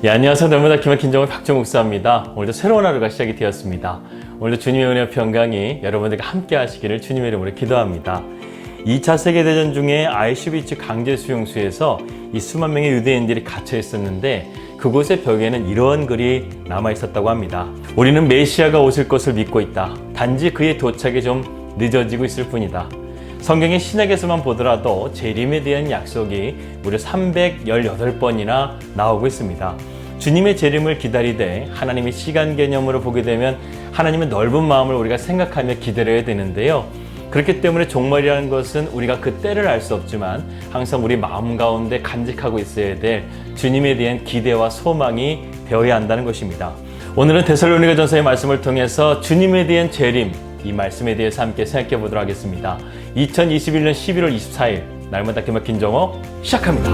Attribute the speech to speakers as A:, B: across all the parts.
A: 안녕하세요. 날마다 기막힌 정의 박정 목사입니다. 오늘도 새로운 하루가 시작이 되었습니다. 오늘도 주님의 은혜와 평강이 여러분들과 함께 하시기를 주님의 이름으로 기도합니다. 2차 세계대전 중에 아이슈비츠 강제 수용소에서 이 수만 명의 유대인들이 갇혀 있었는데 그곳의 벽에는 이러한 글이 남아 있었다고 합니다. 우리는 메시아가 오실 것을 믿고 있다. 단지 그의 도착이 좀 늦어지고 있을 뿐이다. 성경의 신약에서만 보더라도 재림에 대한 약속이 무려 318번이나 나오고 있습니다. 주님의 재림을 기다리되 하나님의 시간 개념으로 보게 되면 하나님의 넓은 마음을 우리가 생각하며 기다려야 되는데요. 그렇기 때문에 종말이라는 것은 우리가 그 때를 알 수 없지만 항상 우리 마음 가운데 간직하고 있어야 될 주님에 대한 기대와 소망이 되어야 한다는 것입니다. 오늘은 데살로니가 전서의 말씀을 통해서 주님에 대한 재림, 이 말씀에 대해서 함께 생각해 보도록 하겠습니다. 2021년 11월 24일 날마다 기막힌 정오 시작합니다.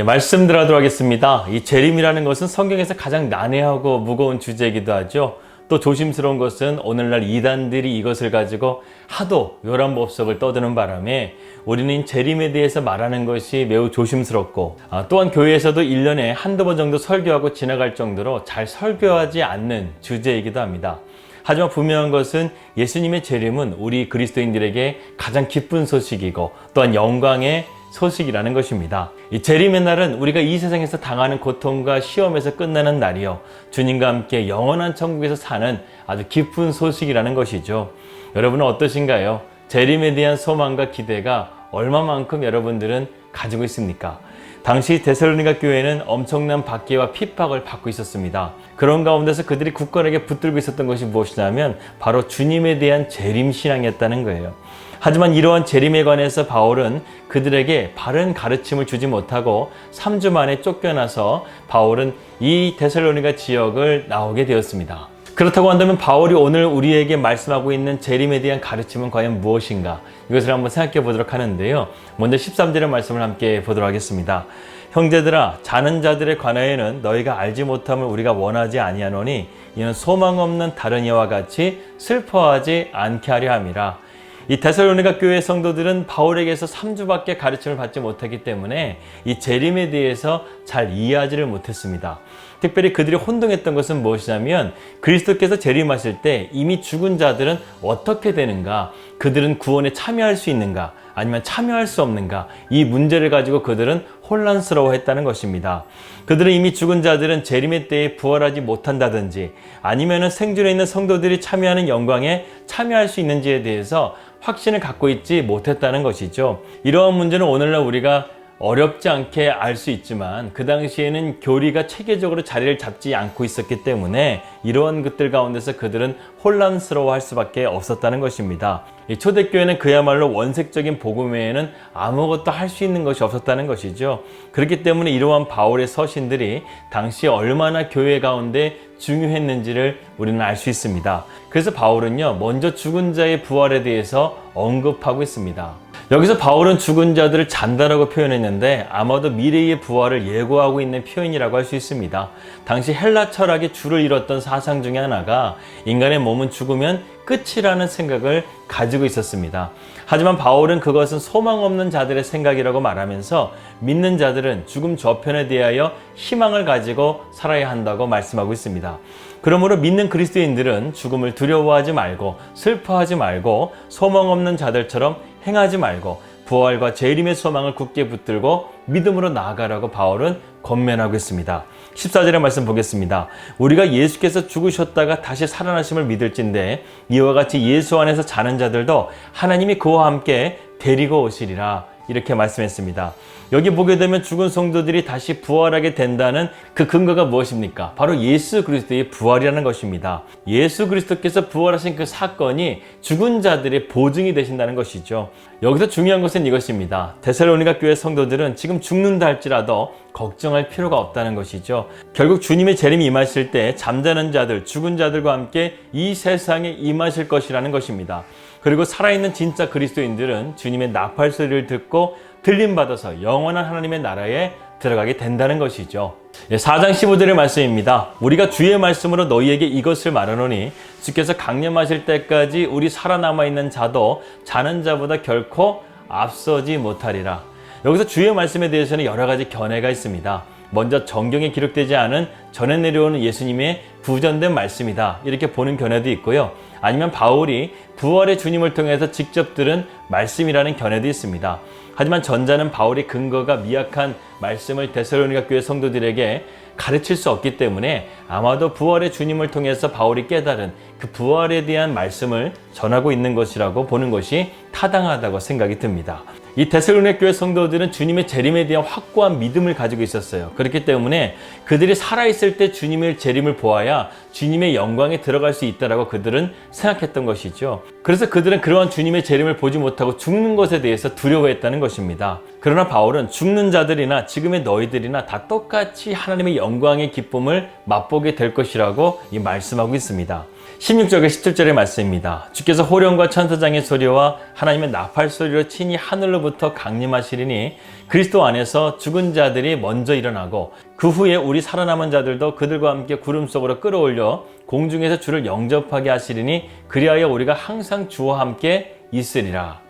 A: 말씀 들어가도록 하겠습니다. 이 재림이라는 것은 성경에서 가장 난해하고 무거운 주제이기도 하죠. 또 조심스러운 것은 오늘날 이단들이 이것을 가지고 하도 요란법석을 떠드는 바람에 우리는 재림에 대해서 말하는 것이 매우 조심스럽고 또한 교회에서도 1년에 한두 번 정도 설교하고 지나갈 정도로 잘 설교하지 않는 주제이기도 합니다. 하지만 분명한 것은 예수님의 재림은 우리 그리스도인들에게 가장 기쁜 소식이고 또한 영광의 소식이라는 것입니다. 이 재림의 날은 우리가 이 세상에서 당하는 고통과 시험에서 끝나는 날이요, 주님과 함께 영원한 천국에서 사는 아주 기쁜 소식이라는 것이죠. 여러분은 어떠신가요? 재림에 대한 소망과 기대가 얼마만큼 여러분들은 가지고 있습니까? 당시 데살로니가 교회는 엄청난 박해와 핍박을 받고 있었습니다. 그런 가운데서 그들이 굳건하게 붙들고 있었던 것이 무엇이냐면 바로 주님에 대한 재림 신앙이었다는 거예요. 하지만 이러한 재림에 관해서 바울은 그들에게 바른 가르침을 주지 못하고 3주 만에 쫓겨나서 바울은 이 데살로니가 지역을 나오게 되었습니다. 그렇다고 한다면 바울이 오늘 우리에게 말씀하고 있는 재림에 대한 가르침은 과연 무엇인가? 이것을 한번 생각해 보도록 하는데요. 먼저 13절의 말씀을 함께 보도록 하겠습니다. 형제들아, 자는 자들에 관하여는 너희가 알지 못함을 우리가 원하지 아니하노니 이는 소망 없는 다른 이와 같이 슬퍼하지 않게 하려 함이라. 이 데살로니가 교회 성도들은 바울에게서 3주밖에 가르침을 받지 못했기 때문에 이 재림에 대해서 잘 이해하지를 못했습니다. 특별히 그들이 혼동했던 것은 무엇이냐면 그리스도께서 재림하실 때 이미 죽은 자들은 어떻게 되는가, 그들은 구원에 참여할 수 있는가 아니면 참여할 수 없는가, 이 문제를 가지고 그들은 혼란스러워했다는 것입니다. 그들은 이미 죽은 자들은 재림의 때에 부활하지 못한다든지 아니면 생존에 있는 성도들이 참여하는 영광에 참여할 수 있는지에 대해서 확신을 갖고 있지 못했다는 것이죠. 이러한 문제는 오늘날 우리가 어렵지 않게 알 수 있지만 그 당시에는 교리가 체계적으로 자리를 잡지 않고 있었기 때문에 이러한 것들 가운데서 그들은 혼란스러워할 수밖에 없었다는 것입니다. 이 초대교회는 그야말로 원색적인 복음 외에는 아무것도 할 수 있는 것이 없었다는 것이죠. 그렇기 때문에 이러한 바울의 서신들이 당시 얼마나 교회 가운데 중요했는지를 우리는 알 수 있습니다. 그래서 바울은요, 먼저 죽은 자의 부활에 대해서 언급하고 있습니다. 여기서 바울은 죽은 자들을 잔다라고 표현했는데 아마도 미래의 부활을 예고하고 있는 표현이라고 할 수 있습니다. 당시 헬라 철학의 줄을 이뤘던 사상 중에 하나가 인간의 몸은 죽으면 끝이라는 생각을 가지고 있었습니다. 하지만 바울은 그것은 소망 없는 자들의 생각이라고 말하면서 믿는 자들은 죽음 저편에 대하여 희망을 가지고 살아야 한다고 말씀하고 있습니다. 그러므로 믿는 그리스도인들은 죽음을 두려워하지 말고 슬퍼하지 말고 소망 없는 자들처럼 행하지 말고 부활과 재림의 소망을 굳게 붙들고 믿음으로 나아가라고 바울은 권면하고 있습니다. 14절의 말씀 보겠습니다. 우리가 예수께서 죽으셨다가 다시 살아나심을 믿을진대 이와 같이 예수 안에서 자는 자들도 하나님이 그와 함께 데리고 오시리라, 이렇게 말씀했습니다. 여기 보게 되면 죽은 성도들이 다시 부활하게 된다는 그 근거가 무엇입니까? 바로 예수 그리스도의 부활이라는 것입니다. 예수 그리스도께서 부활하신 그 사건이 죽은 자들의 보증이 되신다는 것이죠. 여기서 중요한 것은 이것입니다. 데살로니가 교회 성도들은 지금 죽는다 할지라도 걱정할 필요가 없다는 것이죠. 결국 주님의 재림이 임하실 때 잠자는 자들, 죽은 자들과 함께 이 세상에 임하실 것이라는 것입니다. 그리고 살아있는 진짜 그리스도인들은 주님의 나팔 소리를 듣고 들림받아서 영원한 하나님의 나라에 들어가게 된다는 것이죠. 4장 15절의 말씀입니다. 우리가 주의 말씀으로 너희에게 이것을 말하노니 주께서 강림하실 때까지 우리 살아남아 있는 자도 자는 자보다 결코 앞서지 못하리라. 여기서 주의 말씀에 대해서는 여러 가지 견해가 있습니다. 먼저 정경에 기록되지 않은 전해 내려오는 예수님의 구전된 말씀이다, 이렇게 보는 견해도 있고요. 아니면 바울이 부활의 주님을 통해서 직접 들은 말씀이라는 견해도 있습니다. 하지만 전자는 바울의 근거가 미약한 말씀을 데살로니가 교회 성도들에게 가르칠 수 없기 때문에 아마도 부활의 주님을 통해서 바울이 깨달은 그 부활에 대한 말씀을 전하고 있는 것이라고 보는 것이 타당하다고 생각이 듭니다. 이 데살로니가 교회 성도들은 주님의 재림에 대한 확고한 믿음을 가지고 있었어요. 그렇기 때문에 그들이 살아있을 때 주님의 재림을 보아야 주님의 영광에 들어갈 수 있다라고 그들은 생각했던 것이죠. 그래서 그들은 그러한 주님의 재림을 보지 못하고 죽는 것에 대해서 두려워했다는 것입니다. 그러나 바울은 죽는 자들이나 지금의 너희들이나 다 똑같이 하나님의 영광의 기쁨을 맛보게 될 것이라고 말씀하고 있습니다. 16절과 17절의 말씀입니다. 주께서 호령과 천사장의 소리와 하나님의 나팔 소리로 친히 하늘로부터 강림하시리니 그리스도 안에서 죽은 자들이 먼저 일어나고 그 후에 우리 살아남은 자들도 그들과 함께 구름 속으로 끌어올려 공중에서 주를 영접하게 하시리니 그리하여 우리가 항상 주와 함께 있으리라.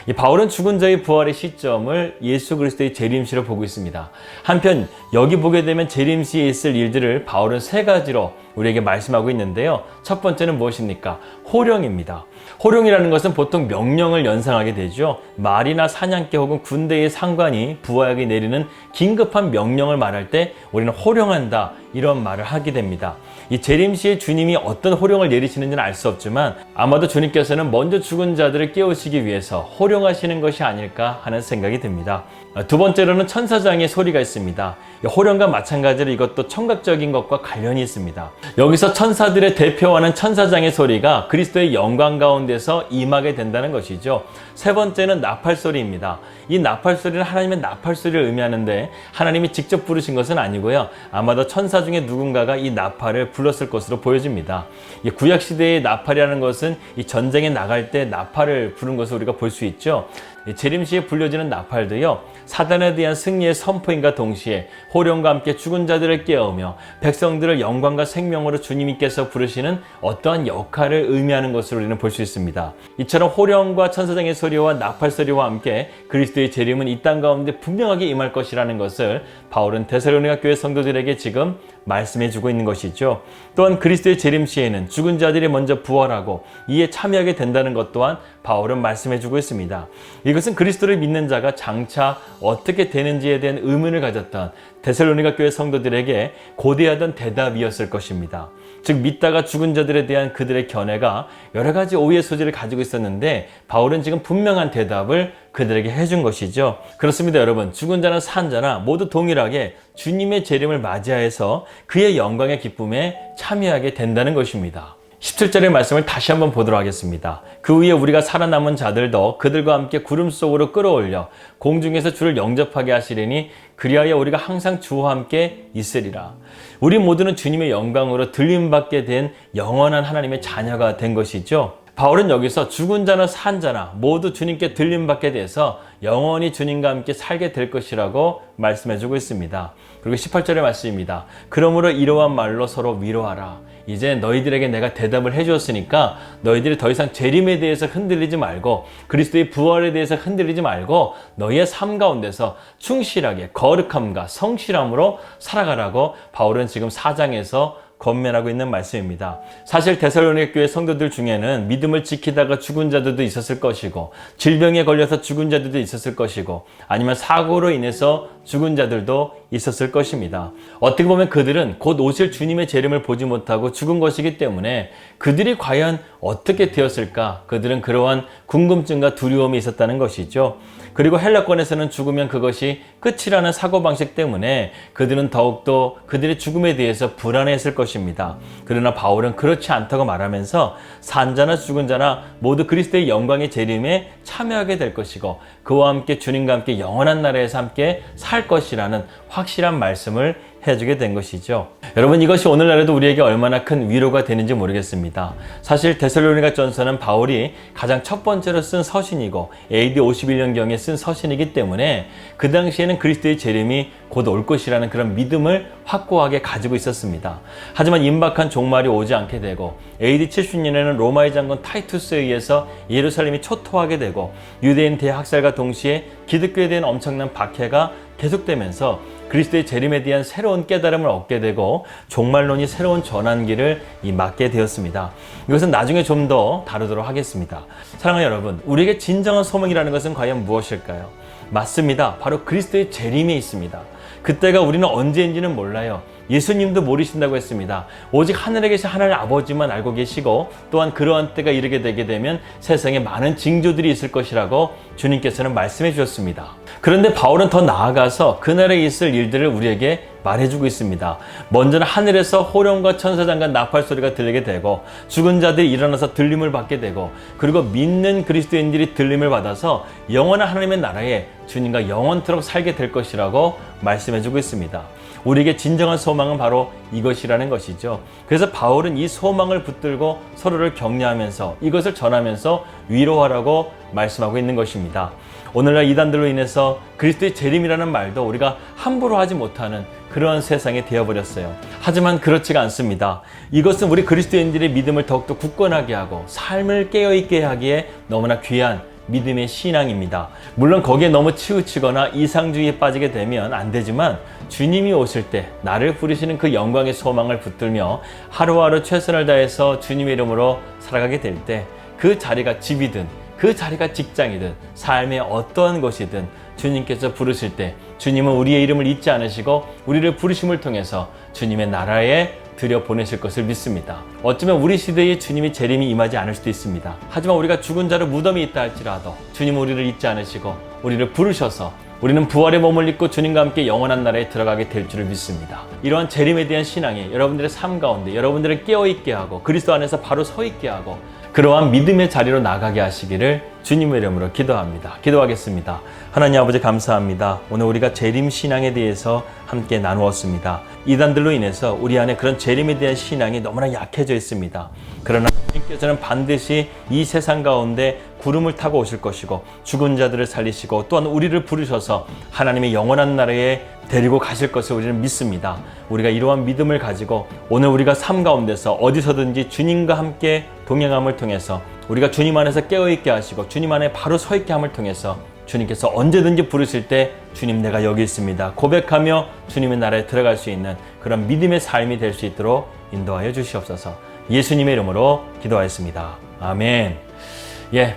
A: 이 바울은 죽은 자의 부활의 시점을 예수 그리스도의 재림시로 보고 있습니다. 한편 여기 보게 되면 재림시에 있을 일들을 바울은 세 가지로 우리에게 말씀하고 있는데요. 첫 번째는 무엇입니까? 호령입니다. 호령이라는 것은 보통 명령을 연상하게 되죠. 말이나 사냥개 혹은 군대의 상관이 부하에게 내리는 긴급한 명령을 말할 때 우리는 호령한다, 이런 말을 하게 됩니다. 이 재림시에 주님이 어떤 호령을 내리시는지는 알 수 없지만 아마도 주님께서는 먼저 죽은 자들을 깨우시기 위해서 호령하시는 것이 아닐까 하는 생각이 듭니다. 두 번째로는 천사장의 소리가 있습니다. 호령과 마찬가지로 이것도 청각적인 것과 관련이 있습니다. 여기서 천사들의 대표하는 천사장의 소리가 그리스도의 영광 가운데서 임하게 된다는 것이죠. 세 번째는 나팔 소리입니다. 이 나팔 소리는 하나님의 나팔 소리를 의미하는데 하나님이 직접 부르신 것은 아니고요. 아마도 천사 중에 누군가가 이 나팔을 불렀을 것으로 보여집니다. 구약 시대의 나팔이라는 것은 이 전쟁에 나갈 때 나팔을 부른 것을 우리가 볼 수 있죠. 재림시에 불려지는 나팔도요, 사단에 대한 승리의 선포인과 동시에 호령과 함께 죽은 자들을 깨우며 백성들을 영광과 생명으로 주님께서 부르시는 어떠한 역할을 의미하는 것으로 우리는 볼 수 있습니다. 이처럼 호령과 천사장의 소리와 나팔 소리와 함께 그리스도의 재림은 이 땅 가운데 분명하게 임할 것이라는 것을 바울은 데살로니가 교회 성도들에게 지금 말씀해 주고 있는 것이죠. 또한 그리스도의 재림 시에는 죽은 자들이 먼저 부활하고 이에 참여하게 된다는 것 또한 바울은 말씀해 주고 있습니다. 이것은 그리스도를 믿는 자가 장차 어떻게 되는지에 대한 의문을 가졌던 데살로니가 교회 성도들에게 고대하던 대답이었을 것입니다. 즉 믿다가 죽은 자들에 대한 그들의 견해가 여러 가지 오해의 소지를 가지고 있었는데 바울은 지금 분명한 대답을 그들에게 해준 것이죠. 그렇습니다, 여러분. 죽은 자나 산 자나 모두 동일하게 주님의 재림을 맞이하여서 그의 영광의 기쁨에 참여하게 된다는 것입니다. 17절의 말씀을 다시 한번 보도록 하겠습니다. 그 후에 우리가 살아남은 자들도 그들과 함께 구름 속으로 끌어올려 공중에서 주를 영접하게 하시리니 그리하여 우리가 항상 주와 함께 있으리라. 우리 모두는 주님의 영광으로 들림받게 된 영원한 하나님의 자녀가 된 것이죠. 바울은 여기서 죽은 자나 산 자나 모두 주님께 들림받게 돼서 영원히 주님과 함께 살게 될 것이라고 말씀해주고 있습니다. 그리고 18절의 말씀입니다. 그러므로 이러한 말로 서로 위로하라. 이제 너희들에게 내가 대답을 해주었으니까 너희들이 더 이상 재림에 대해서 흔들리지 말고 그리스도의 부활에 대해서 흔들리지 말고 너희의 삶 가운데서 충실하게 거룩함과 성실함으로 살아가라고 바울은 지금 4장에서 권면하고 있는 말씀입니다. 사실 데살로니가 교회 성도들 중에는 믿음을 지키다가 죽은 자들도 있었을 것이고 질병에 걸려서 죽은 자들도 있었을 것이고 아니면 사고로 인해서 죽은 자들도 있었을 것입니다. 어떻게 보면 그들은 곧 오실 주님의 재림을 보지 못하고 죽은 것이기 때문에 그들이 과연 어떻게 되었을까? 그들은 그러한 궁금증과 두려움이 있었다는 것이죠. 그리고 헬라권에서는 죽으면 그것이 끝이라는 사고방식 때문에 그들은 더욱더 그들의 죽음에 대해서 불안해했을 것입니다. 그러나 바울은 그렇지 않다고 말하면서 산자나 죽은 자나 모두 그리스도의 영광의 재림에 참여하게 될 것이고 그와 함께 주님과 함께 영원한 나라에서 함께 살 것이라는 확실한 말씀을 해주게 된 것이죠. 여러분, 이것이 오늘날에도 우리에게 얼마나 큰 위로가 되는지 모르겠습니다. 사실 데살로니가 전서는 바울이 가장 첫 번째로 쓴 서신이고 AD 51년경에 쓴 서신이기 때문에 그 당시에는 그리스도의 재림이 곧 올 것이라는 그런 믿음을 확고하게 가지고 있었습니다. 하지만 임박한 종말이 오지 않게 되고 AD 70년에는 로마의 장군 타이투스에 의해서 예루살렘이 초토화하게 되고 유대인 대학살과 동시에 기독교에 대한 엄청난 박해가 계속되면서 그리스도의 재림에 대한 새로운 깨달음을 얻게 되고 종말론이 새로운 전환기를 맞게 되었습니다. 이것은 나중에 좀 더 다루도록 하겠습니다. 사랑하는 여러분, 우리에게 진정한 소망이라는 것은 과연 무엇일까요? 맞습니다. 바로 그리스도의 재림에 있습니다. 그때가 우리는 언제인지는 몰라요. 예수님도 모르신다고 했습니다. 오직 하늘에 계신 하나님 아버지만 알고 계시고 또한 그러한 때가 이르게 되게 되면 세상에 많은 징조들이 있을 것이라고 주님께서는 말씀해 주셨습니다. 그런데 바울은 더 나아가서 그날에 있을 일들을 우리에게 말해주고 있습니다. 먼저는 하늘에서 호령과 천사장과 나팔 소리가 들리게 되고 죽은 자들이 일어나서 들림을 받게 되고 그리고 믿는 그리스도인들이 들림을 받아서 영원한 하나님의 나라에 주님과 영원토록 살게 될 것이라고 말씀해주고 있습니다. 우리에게 진정한 소망은 바로 이것이라는 것이죠. 그래서 바울은 이 소망을 붙들고 서로를 격려하면서 이것을 전하면서 위로하라고 말씀하고 있는 것입니다. 오늘날 이단들로 인해서 그리스도의 재림이라는 말도 우리가 함부로 하지 못하는 그런 세상이 되어버렸어요. 하지만 그렇지가 않습니다. 이것은 우리 그리스도인들의 믿음을 더욱더 굳건하게 하고 삶을 깨어있게 하기에 너무나 귀한 믿음의 신앙입니다. 물론 거기에 너무 치우치거나 이상주의에 빠지게 되면 안 되지만 주님이 오실 때 나를 부르시는 그 영광의 소망을 붙들며 하루하루 최선을 다해서 주님의 이름으로 살아가게 될 때 그 자리가 집이든 그 자리가 직장이든 삶의 어떠한 것이든 주님께서 부르실 때 주님은 우리의 이름을 잊지 않으시고 우리를 부르심을 통해서 주님의 나라에 들여보내실 것을 믿습니다. 어쩌면 우리 시대에 주님의 재림이 임하지 않을 수도 있습니다. 하지만 우리가 죽은 자로 무덤이 있다 할지라도 주님은 우리를 잊지 않으시고 우리를 부르셔서 우리는 부활의 몸을 입고 주님과 함께 영원한 나라에 들어가게 될 줄을 믿습니다. 이러한 재림에 대한 신앙이 여러분들의 삶 가운데 여러분들을 깨어있게 하고 그리스도 안에서 바로 서 있게 하고 그러한 믿음의 자리로 나가게 하시기를 주님의 이름으로 기도합니다. 기도하겠습니다. 하나님 아버지 감사합니다. 오늘 우리가 재림 신앙에 대해서 함께 나누었습니다. 이단들로 인해서 우리 안에 그런 재림에 대한 신앙이 너무나 약해져 있습니다. 그러나 주님께서는 반드시 이 세상 가운데 구름을 타고 오실 것이고 죽은 자들을 살리시고 또한 우리를 부르셔서 하나님의 영원한 나라에 데리고 가실 것을 우리는 믿습니다. 우리가 이러한 믿음을 가지고 오늘 우리가 삶 가운데서 어디서든지 주님과 함께 동행함을 통해서 우리가 주님 안에서 깨어있게 하시고 주님 안에 바로 서 있게 함을 통해서 주님께서 언제든지 부르실 때 주님 내가 여기 있습니다 고백하며 주님의 나라에 들어갈 수 있는 그런 믿음의 삶이 될 수 있도록 인도하여 주시옵소서. 예수님의 이름으로 기도하였습니다. 아멘.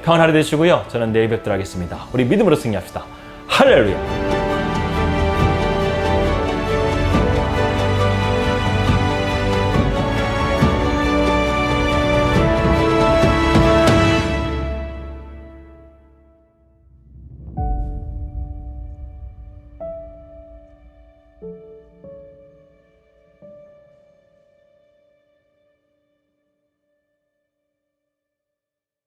A: 평안 하루 되시고요. 저는 내일 뵙도록 하겠습니다. 우리 믿음으로 승리합시다. 할렐루야.